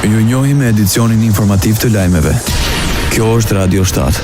Ju njohim me edicionin informativ të lajmeve. Kjo është Radio 7.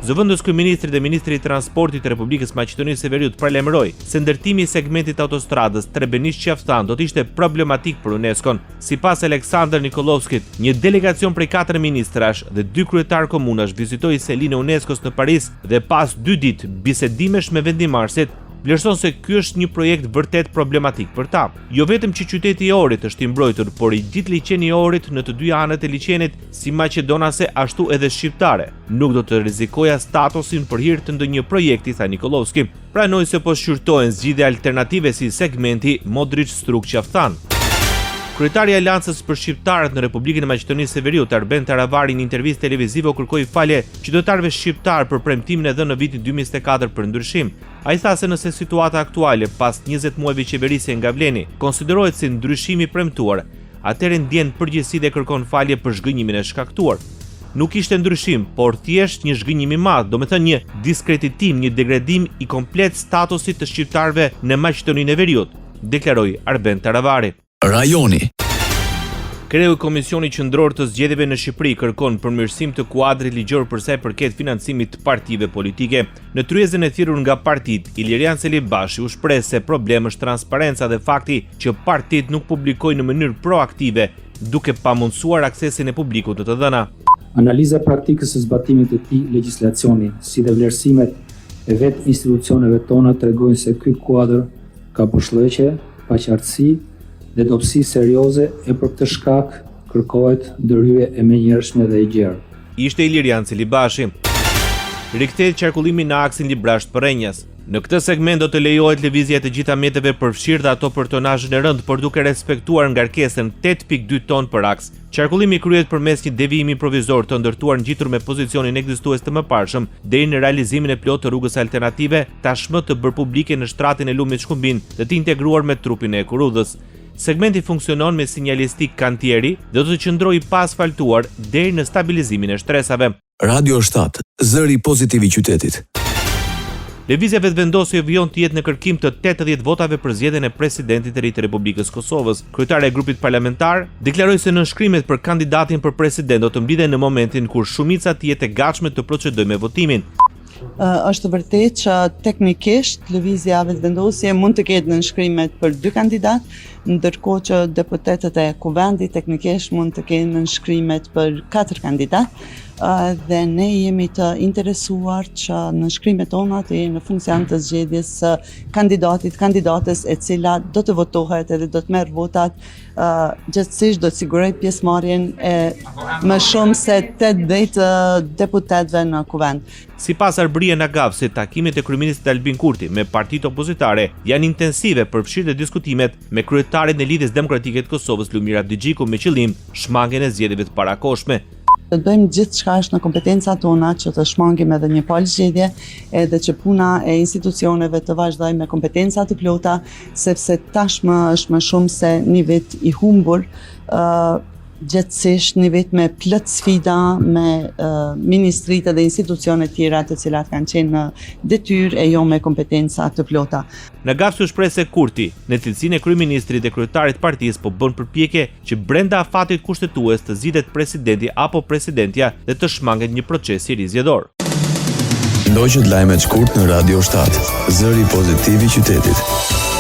Zëvendës kryeministri dhe ministri i transportit të Republikës Maqedonisë së Veriut paralajmëroi se ndërtimi i segmentit të autostradës Trebenish-Qaftan do të ishte problematik për UNESCO-n. Sipas Aleksandr Nikolovskit, një delegacion prej 4 ministrash dhe 2 kryetar komunash vizitoi selinë e UNESCO-s në Paris dhe pas 2 ditë bisedimesh me vendimarrësit, vlerëson se ky është një projekt vërtet problematik për ta. Jo vetëm që qyteti i Ohrit është i mbrojtur, por i gjithë liçeni i Ohrit në të dy anët e liçenit, si maqedonase ashtu edhe shqiptare, nuk do të rrezikoja statusin për hir të ndonjë projekti, tha Nikolovski. Pranoi se po shqyrtohen zgjidhje alternative si segmenti Modric-Struk-Qaftan. Kryetari i Aleancës për Shqiptarët në Republikën e Maqedonisë së Veriut, Arben Taravari, në intervistë televizive kërkoi falje qytetarëve shqiptar për premtimin e dhënë në vitin 2024 për ndryshim. Ai tha se nëse situata aktuale pas 20 muajve qeverisje nga Vleni konsiderohet si ndryshim i premtuar, atëherë ndjen përgjegjësi dhe kërkon falje për zhgënjimin e shkaktuar. Nuk ishte ndryshim, por thjesht një zhgënjim i madh, domethënë një diskreditim, një degradim i komplet statusit të shqiptarëve në Maqedoninë e Veriut, deklaroi Arben Taravari. Rajoni. Kreu i Komisionit Qendror të Zgjedhjeve në Shqipëri kërkon përmirësim të kuadrit ligjor për sa i përket financimit të partive politike. Në tryezën e thirrur nga partitë, Ilirian Celibashi u shpreh se problemi është transparenca dhe fakti që partitë nuk publikojnë në mënyrë proaktive, duke pamundsuar aksesin e publikut të dhëna. Analiza e praktikës së zbatimit të këtij legjislacioni, si dhe vlerësimet e vetë institucioneve tona tregojnë se ky kuadër ka përshllëqe, paqartësi dhe dobësi serioze e për këtë shkak kërkohet ndërhyrje e menjëhershme dhe e gjerë. Ishte Ilirian Celibashi. Rikthehet qarkullimi në aksin Librasht-Porrenjas. Në këtë segment do të lejohet lëvizja e të gjitha mjeteve përfshirë dhe ato për tonazhin e rënd, por duke respektuar ngarkesën 8.2 ton për aks. Qarkullimi kryhet përmes një devijimi provizor të ndërtuar ngjitur me pozicionin ekzistues të mëparshëm deri në realizimin e plotë të rrugës alternative, tashmë të bërë publike në shtratin e lumit Shkumbin dhe të integruar me trupin e Kurudhës. Segmenti funksionon me sinjalistik kantieri dhe do të qëndrojë pa asfaltuar deri në stabilizimin e shtresave. Radio 7, zëri pozitiv i qytetit. Lëvizja vetëvendosje vijon të jetë në kërkim të 80 votave për zgjedhjen e presidentit të ri të Republikës Kosovës. Kryetari i grupit parlamentar deklaroi se nënshkrimet për kandidatin për president do të mblidhen në momentin kur shumica të jetë e gatshme të procedojë me votimin. Është vërtet që teknikisht lëvizja vetëvendosje mund të ketë nënshkrimet për 2 kandidat, ndërkohë që deputetët e kuvendit teknikisht mund të kenë nënshkrimet për 4 kandidat. Dhe ne jemi të interesuar që nënshkrimet tona të jenë në funksion të zgjedhjes së kandidates e cila do të votohet edhe do të merr votat, gjithsesi do të siguroj pjesëmarrjen e më shumë se 80 deputetëve në kuvend. Sipas Arbëria Nagavsit, takimet e kryeministit Albin Kurti me partitë opozitare janë intensive për fshirje diskutimet me kryetarin e Lidhjes Demokratike të Kosovës Lumir Abdigjiku me qëllim shmangjen e zgjedhjeve të parakohshme. Do të bëjmë gjithë çka është në kompetencat tona që të shmangim edhe një palë zgjedhje, edhe që puna e institucioneve të vazhdojë me kompetenca të plota, sepse tashmë është më shumë se një vit i humbur, gjithsesi një vit me plot sfida, me ministritë dhe institucionet tjera të cilat kanë qenë në detyrë e jo me kompetenca të plota. Nagavsi u shpreh se Kurti, në cilësinë e kryeministrit dhe kryetarit të partisë, po bën përpjekje që brenda afatit kushtetues të zgjidhet presidenti apo presidentja dhe të shmanget një proces i ri zgjedhor. Ndoqët lajmet shkurt në Radio 7, zëri pozitiv i qytetit.